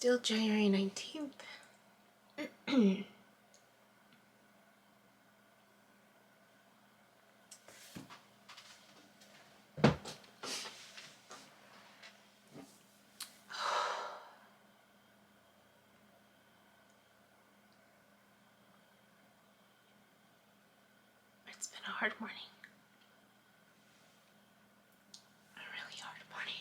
Still January 19th. It's been a hard morning. A really hard morning.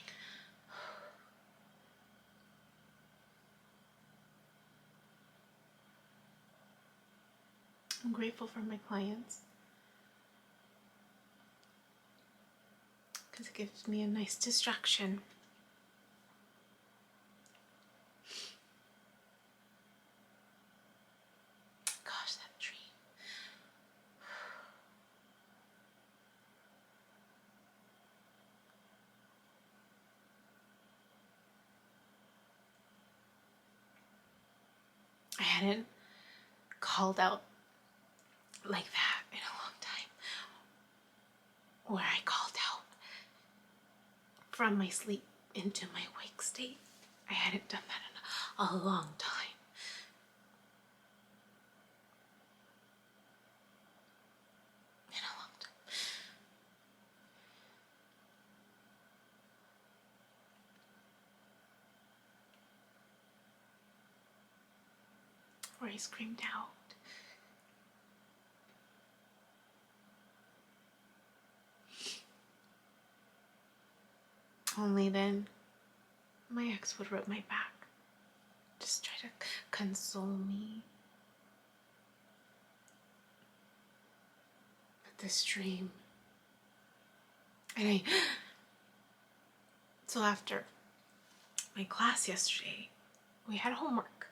I'm grateful for my clients because it gives me a nice distraction. Gosh, that tree. I hadn't called out like that in a long time, where I called out from my sleep into my awake state. I hadn't done that in a long time. In a long time. Where I screamed out. Only then my ex would rub my back, just try to console me. But this dream, so after my class yesterday, we had homework.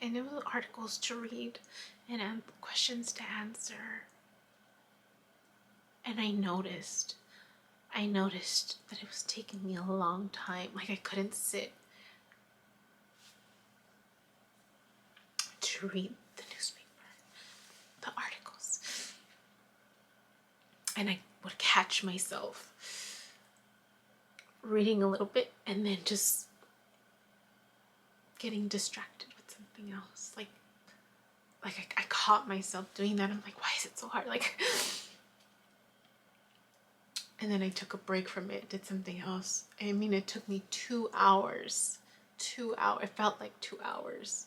And it was articles to read and questions to answer. And I noticed that it was taking me a long time. Like I couldn't sit to read the newspaper, the articles. And I would catch myself reading a little bit and then just getting distracted with something else. Like I caught myself doing that. I'm like, why is it so hard? And then I took a break from it, did something else. I mean, it took me 2 hours. 2 hours. It felt like 2 hours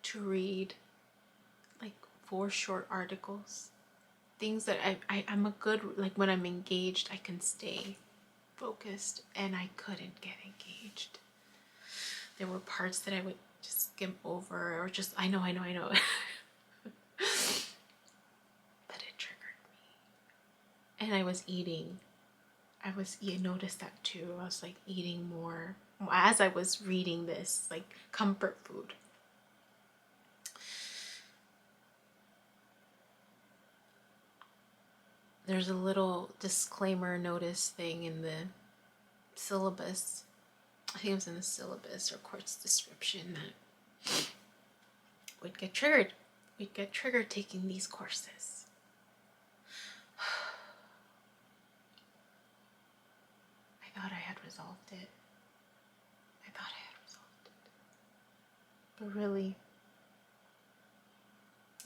to read like 4 short articles. Things that I'm a good, like when I'm engaged, I can stay focused, and I couldn't get engaged. There were parts that I would just skim over or just, I know. But it triggered me. And I was eating. You noticed that too. I was like eating more as I was reading this, like comfort food. There's a little disclaimer notice thing in the syllabus. I think it was in the syllabus or course description that we'd get triggered. We'd get triggered taking these courses. I thought I had resolved it. But really,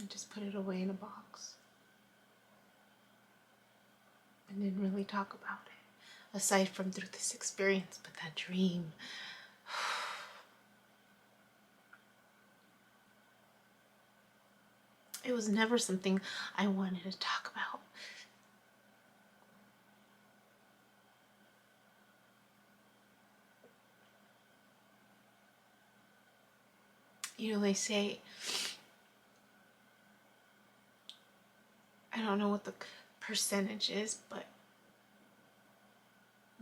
I just put it away in a box and didn't really talk about it, aside from through this experience. But that dream, it was never something I wanted to talk about. You know, they say, I don't know what the percentage is, but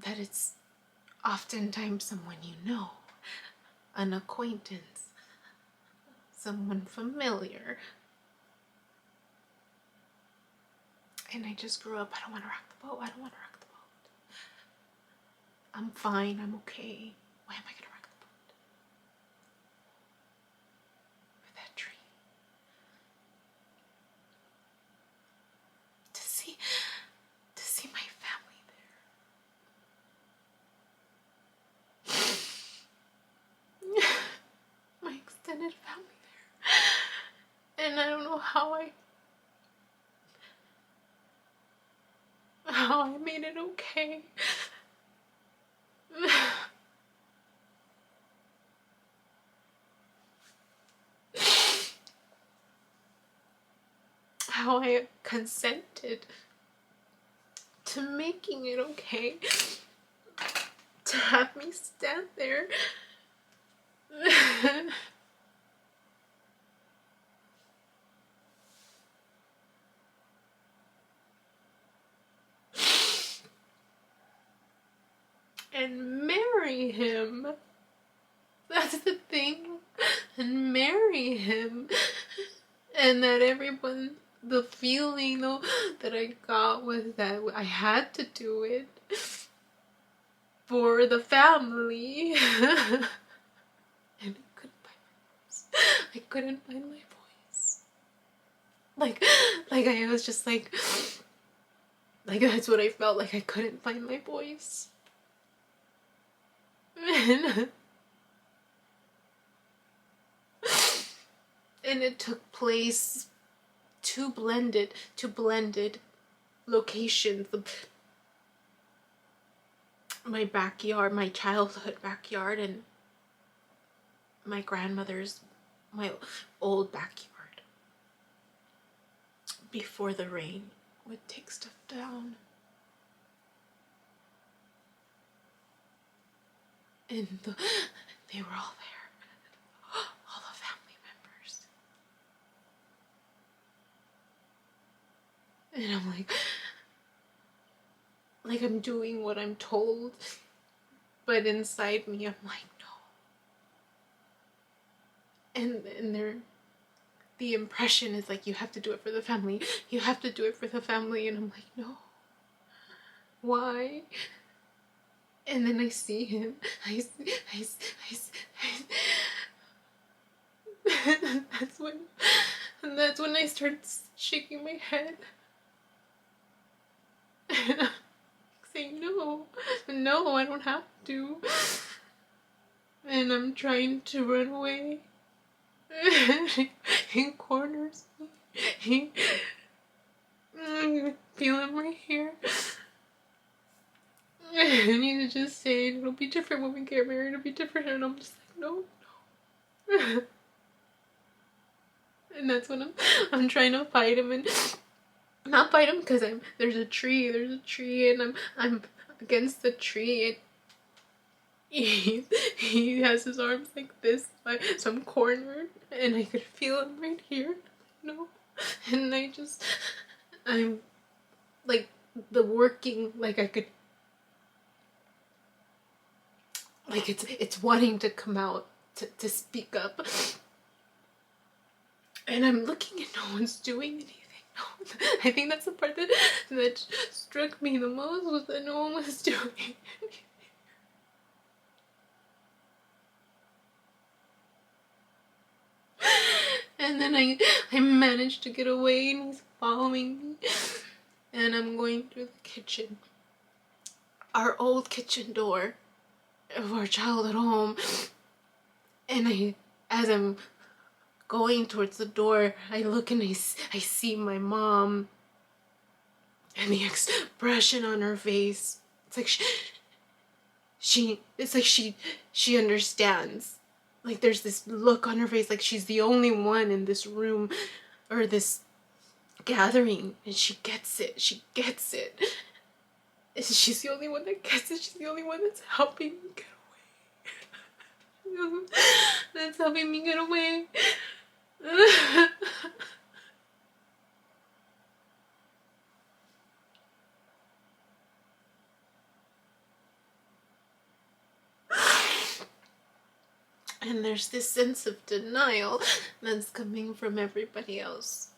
that it's oftentimes someone you know, an acquaintance, someone familiar. And I just grew up, I don't want to rock the boat. I'm fine, I'm okay. Why am I going to rock the boat? For that dream. To see my family there. extended family there. And I don't know how I made it okay. How I consented to making it okay to have me stand there. And marry him. That's the thing. And marry him. And that everyone, the feeling though that I got was that I had to do it for the family. And I couldn't find my voice. Like I was just like that's what I felt, like I couldn't find my voice. And it took place two blended locations. My backyard, my childhood backyard, and my grandmother's, my old backyard, before the rain would take stuff down. And they were all there, all the family members. And I'm like I'm doing what I'm told, but inside me I'm like, no. And the impression is like, you have to do it for the family, you have to do it for the family. And I'm like, no, why? And then I see him, that's when I start shaking my head. And I'm saying, no, I don't have to. And I'm trying to run away. He corners me. I feel him right here. And he's just saying, it'll be different when we get married, it'll be different. And I'm just like, no. And that's when I'm trying to fight him, and not fight him because there's a tree, and I'm against the tree, and he has his arms like this, so I'm cornered, and I could feel him right here. No. And I'm like the working, like I could, like it's wanting to come out to speak up. And I'm looking and no one's doing anything. No. I think that's the part that struck me the most, was that no one was doing anything. And then I managed to get away, and he's following me. And I'm going through the kitchen. Our old kitchen door of our childhood home. And as I'm going towards the door, I look and I see my mom, and the expression on her face, it's like she understands. Like there's this look on her face, like she's the only one in this room or this gathering, and she gets it. She's the only one that gets it. She's the only one that's helping me get away. That's helping me get away. And there's this sense of denial that's coming from everybody else.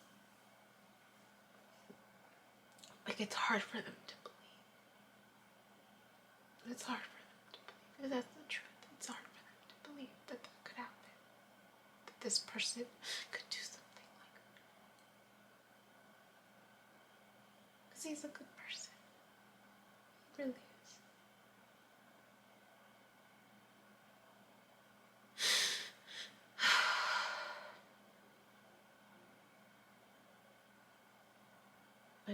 Like it's hard for them to believe. It's hard for them to believe. Because that's the truth. It's hard for them to believe that could happen. That this person could do something like that. Because he's a good person. He really is.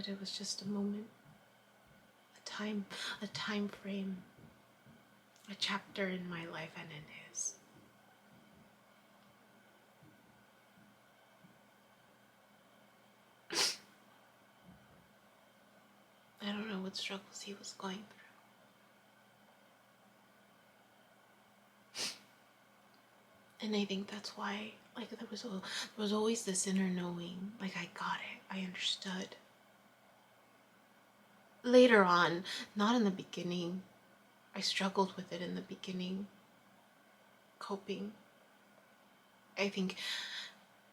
but it was just a moment, a time frame, a chapter in my life and in his. I don't know what struggles he was going through. And I think that's why, like, there was always this inner knowing, like, I got it, I understood. Later on, not in the beginning. I struggled with it in the beginning, coping. I think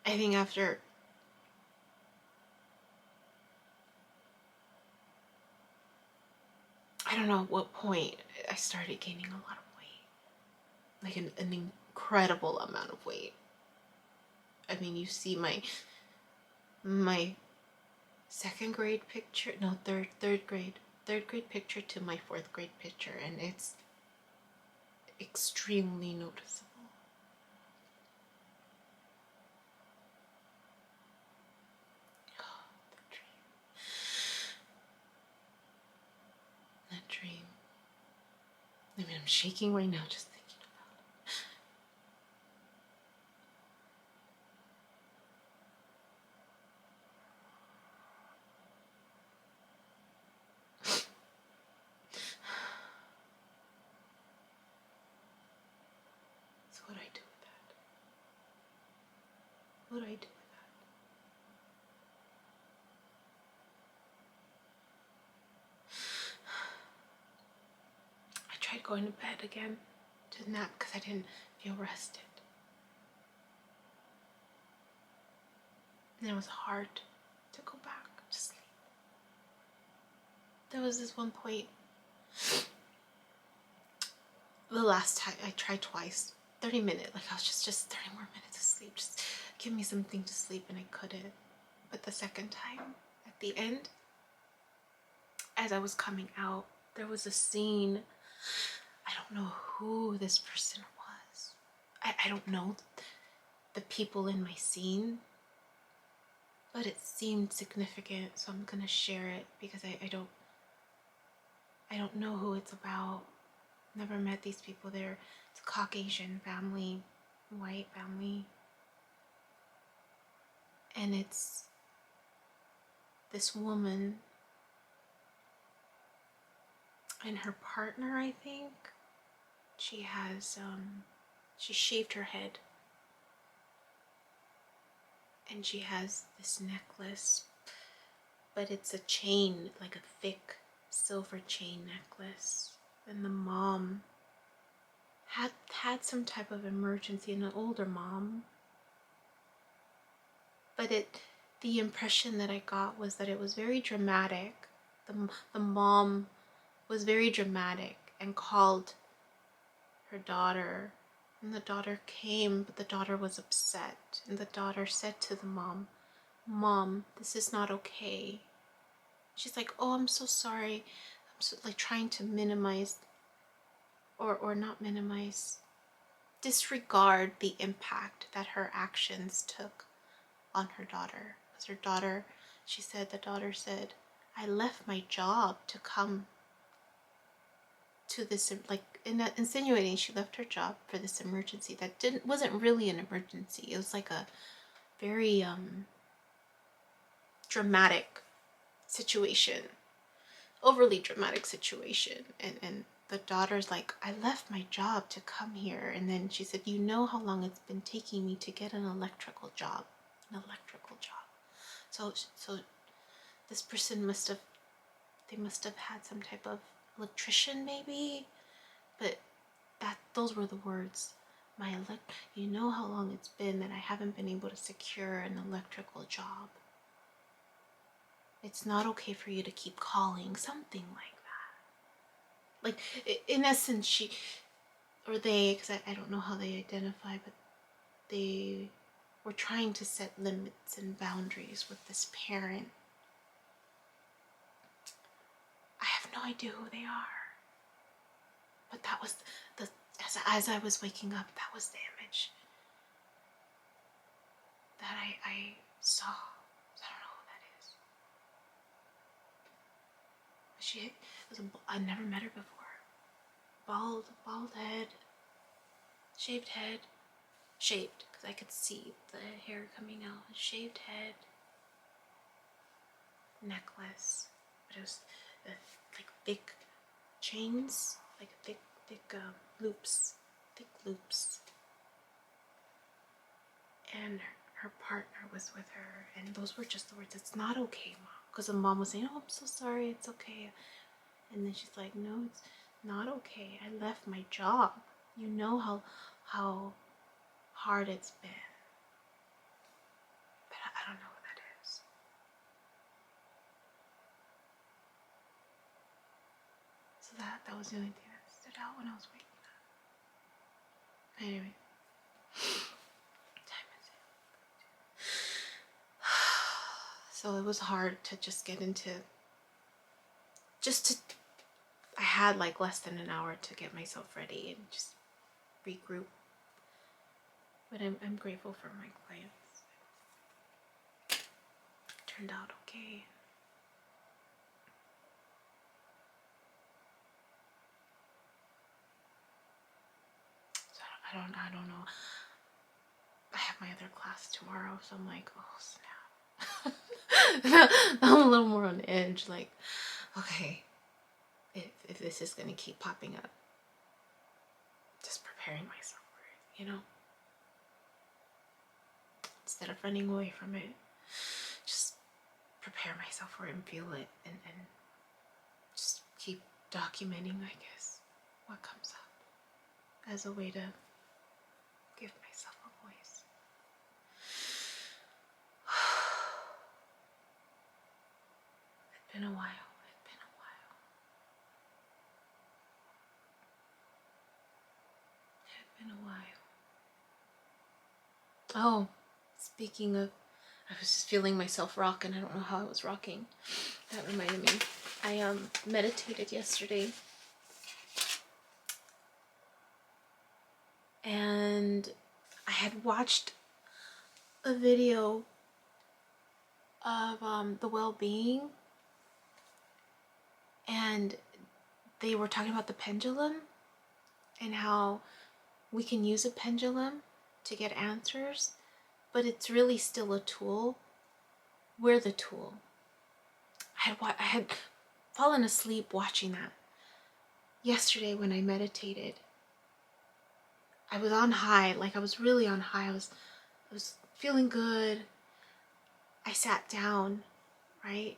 after I don't know at what point I started gaining a lot of weight, like an incredible amount of weight. I mean, you see my second grade picture, no, third grade picture to my fourth grade picture, and it's extremely noticeable. Oh, that dream. I mean, I'm shaking right now just thinking about it. So what do I do with that? What do I do with that? I tried going to bed again to nap because I didn't feel rested. And it was hard to go back to sleep. There was this one point, the last time I tried twice, 30 minutes, like I was just 30 more minutes of sleep, just give me something to sleep, and I couldn't. But the second time, at the end, as I was coming out, there was a scene. I don't know who this person was. I don't know the people in my scene, but it seemed significant, so I'm gonna share it because I don't know who it's about. Never met these people. It's a Caucasian family, white family, and it's this woman and her partner, I think. She has she shaved her head, and she has this necklace, but it's a chain, like a thick silver chain necklace. And the mom had some type of emergency, an older mom. But the impression that I got was that it was very dramatic. The mom was very dramatic and called her daughter, and the daughter came, but the daughter was upset, and the daughter said to the mom, "Mom, this is not okay." She's like, "Oh, I'm so sorry." I'm so, like, trying to minimize or not minimize, disregard the impact that her actions took on her daughter. Because her daughter, the daughter said, "I left my job to come to this," like insinuating she left her job for this emergency that wasn't really an emergency. It was like a very dramatic situation, overly dramatic situation, and the daughter's like, "I left my job to come here." And then she said, "You know how long it's been taking me to get an electrical job." So this person must have had some type of electrician, maybe, but those were the words. You know how long it's been that I haven't been able to secure an electrical job. It's not okay for you to keep calling, something like that. Like, in essence, she or they, because I don't know how they identify, but they were trying to set limits and boundaries with this parent. I have no idea who they are, but that was as I was waking up, that was the image that I saw. I don't know who that is. she was I never met her before. Bald head, shaved head, shaved because I could see the hair coming out. Shaved head, necklace, but it was like thick chains, like thick loops, thick loops. And her partner was with her, and those were just the words, "It's not okay, Mom," because the mom was saying, "Oh, I'm so sorry, it's okay," and then she's like, "No, it's not okay. I left my job. You know how hard it's been, but I don't know what that is." So that was the only thing that stood out when I was waking up. Anyway, time is it? So it was hard to just get into, I had like less than an hour to get myself ready and just regroup. But I'm grateful for my clients. It turned out okay. So I don't know. I have my other class tomorrow, so I'm like, oh snap. I'm a little more on edge, like, okay, if this is gonna keep popping up, just preparing myself for it, you know? Instead of running away from it, just prepare myself for it and feel it, and just keep documenting, I guess, what comes up as a way to give myself a voice. It's been a while. Oh, speaking of, I was just feeling myself rock, and I don't know how I was rocking. That reminded me. I meditated yesterday, and I had watched a video of the well-being, and they were talking about the pendulum and how we can use a pendulum to get answers, but it's really still a tool. We're the tool. I had fallen asleep watching that. Yesterday when I meditated, I was on high, like I was really on high. I was feeling good. I sat down, right?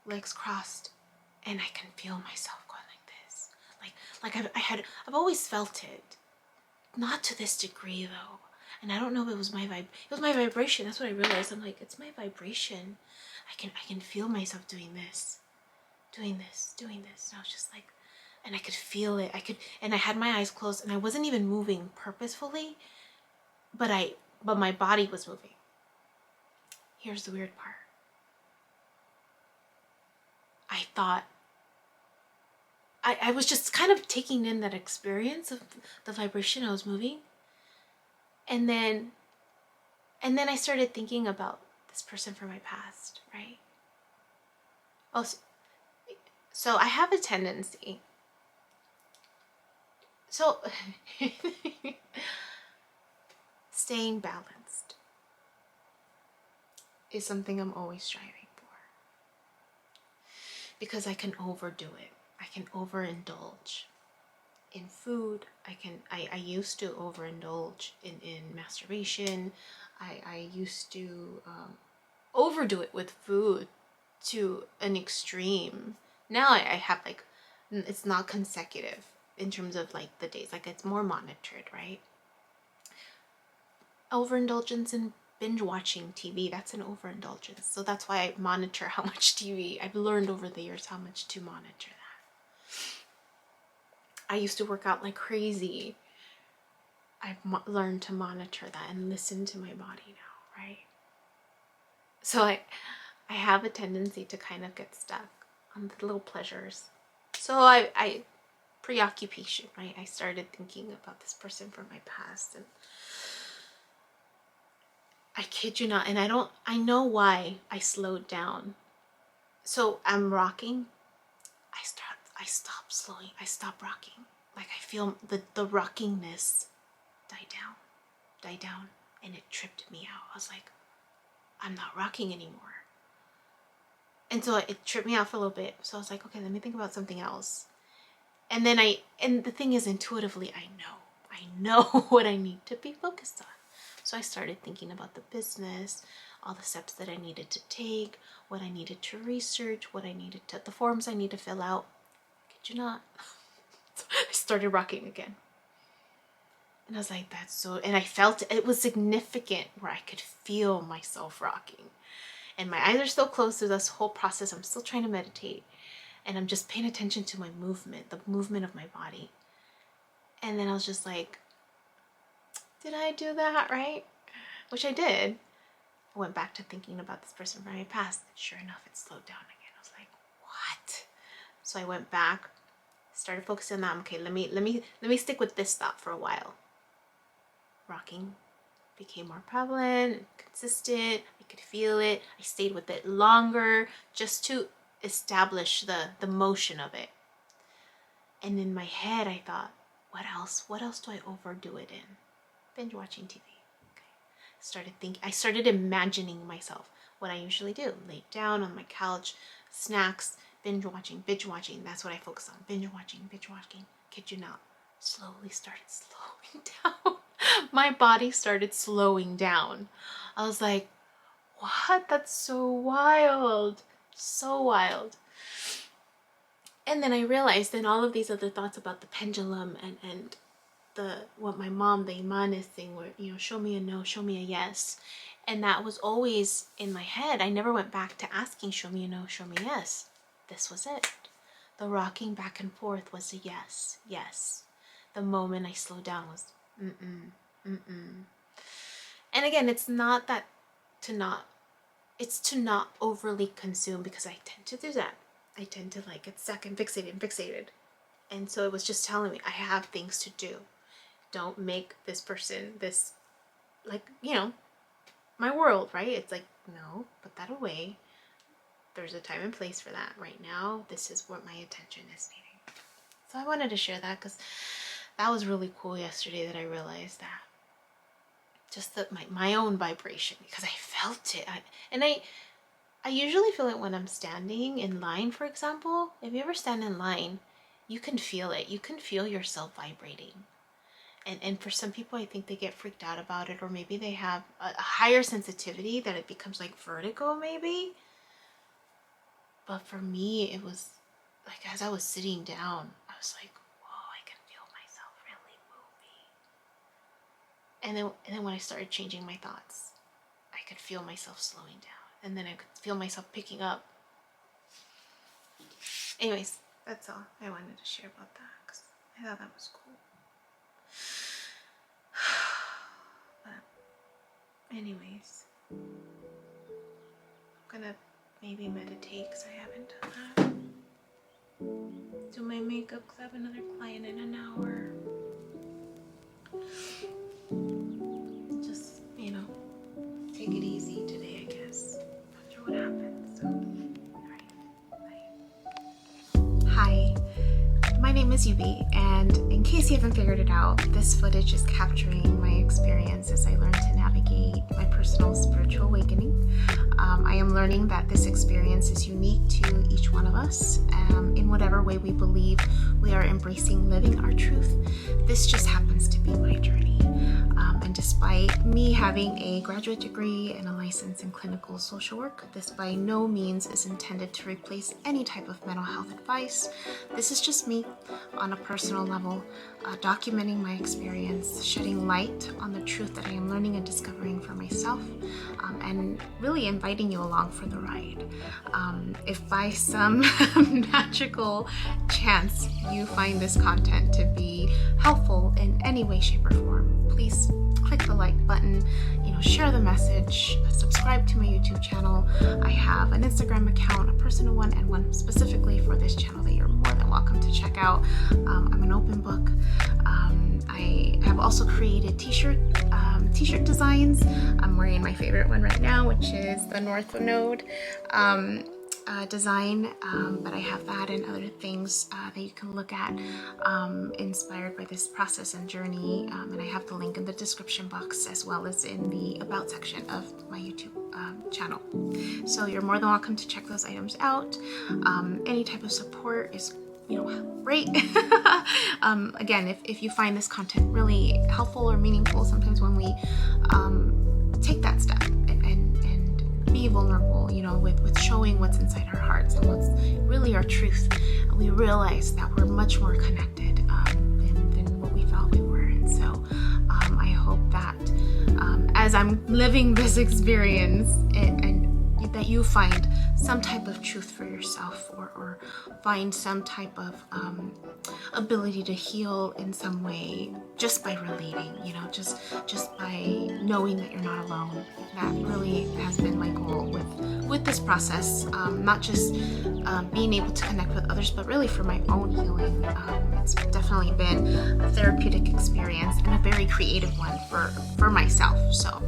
Legs crossed, and I can feel myself going like this. Like I've always felt it. Not to this degree though. And I don't know if it was it was my vibration. That's what I realized. I'm like, it's my vibration. I can feel myself doing this. And I was just like, and I could feel it. And I had my eyes closed, and I wasn't even moving purposefully, but my body was moving. Here's the weird part. I thought, I was just kind of taking in that experience of the vibration. I was moving. And then I started thinking about this person from my past, right? Oh, so I have a tendency. So staying balanced is something I'm always striving for, because I can overdo it. I can overindulge in food. I used to overindulge in masturbation. I used to overdo it with food to an extreme. Now I have like, it's not consecutive in terms of like the days, like it's more monitored, right? Overindulgence in binge watching TV, that's an overindulgence. So that's why I monitor how much TV. I've learned over the years how much to monitor that. I used to work out like crazy. I've learned to monitor that and listen to my body now, right? So I have a tendency to kind of get stuck on the little pleasures. So I preoccupation, right? I started thinking about this person from my past, and I kid you not, and I know why I slowed down. So I'm rocking, I stop rocking. Like I feel the rockingness die down, and it tripped me out. I was like, I'm not rocking anymore. And so it tripped me out for a little bit. So I was like, okay, let me think about something else. And then the thing is, intuitively, I know what I need to be focused on. So I started thinking about the business, all the steps that I needed to take, what I needed to research, the forms I need to fill out. Kid you not. So I started rocking again. And I was like, and I felt it was significant where I could feel myself rocking. And my eyes are still closed through this whole process. I'm still trying to meditate. And I'm just paying attention to my movement, the movement of my body. And then I was just like, did I do that right? Which I did. I went back to thinking about this person from my past. And sure enough, it slowed down again. I was like, what? So I went back, started focusing on that. Okay, let me stick with this thought for a while. Rocking became more prevalent, consistent. I could feel it. I stayed with it longer just to establish the motion of it. And in my head, I thought, what else? What else do I overdo it in? Binge watching TV. Okay. I started imagining myself, what I usually do. Lay down on my couch, snacks, binge watching. That's what I focus on. Binge watching. Kid you not. Slowly started slowing down. My body started slowing down. I was like, what? That's so wild. So wild. And then I realized then all of these other thoughts about the pendulum and what my mom, the Imanes thing, where, show me a no, show me a yes. And that was always in my head. I never went back to asking, show me a no, show me a yes. This was it. The rocking back and forth was a yes, yes. The moment I slowed down was And again, it's not that it's to not overly consume, because I tend to do that. I tend to get stuck and fixated. And so it was just telling me, I have things to do. Don't make this person this, my world, right? It's like, no, put that away. There's a time and place for that. Right now, this is what my attention is needing. So I wanted to share that because that was really cool yesterday, that I realized that. Just my own vibration, because I felt it. I usually feel it when I'm standing in line, for example. If you ever stand in line, you can feel it. You can feel yourself vibrating. And for some people, I think they get freaked out about it, or maybe they have a higher sensitivity that it becomes like vertigo, maybe. But for me, it was like, as I was sitting down, I was like, whoa, I can feel myself really moving. And then when I started changing my thoughts, I could feel myself slowing down. And then I could feel myself picking up. Anyways, that's all I wanted to share about that, because I thought that was cool. But anyways, I'm gonna maybe meditate, because I haven't done that. Do my makeup, because I have another client in an hour. Just, take it easy today, I guess, after what happened. So, alright, bye. Hi, my name is Yubi, and in case you haven't figured it out, this footage is capturing my experience as I learned to navigate my personal spiritual awakening. I am learning that this experience is unique to each one of us, in whatever way we believe we are embracing living our truth. This just happens to be my journey. And despite me having a graduate degree and a license in clinical social work, this by no means is intended to replace any type of mental health advice. This is just me on a personal level, documenting my experience, shedding light on the truth that I am learning and discovering for myself, and really inviting you along for the ride. If by some magical chance you find this content to be helpful in any way, shape, or form, please click the like button, share the message, subscribe to my YouTube channel. I have an Instagram account, a personal one, and one specifically for this channel that you're more than welcome to check out. I'm an open book. I have also created t-shirt designs. I'm wearing my favorite one right now, which is the North Node. design, but I have that and other things that you can look at inspired by this process and journey, and I have the link in the description box as well as in the about section of my YouTube channel. So you're more than welcome to check those items out. Any type of support is great. Again, if you find this content really helpful or meaningful, sometimes when we take that step and be vulnerable, with showing what's inside our hearts and what's really our truth, we realize that we're much more connected than what we thought we were. And so I hope that as I'm living this experience and that you find some type of truth for yourself, or find some type of ability to heal in some way just by relating, just by knowing that you're not alone. That really has been my goal with this process, not just being able to connect with others, but really for my own healing. It's definitely been a therapeutic experience and a very creative one for myself. So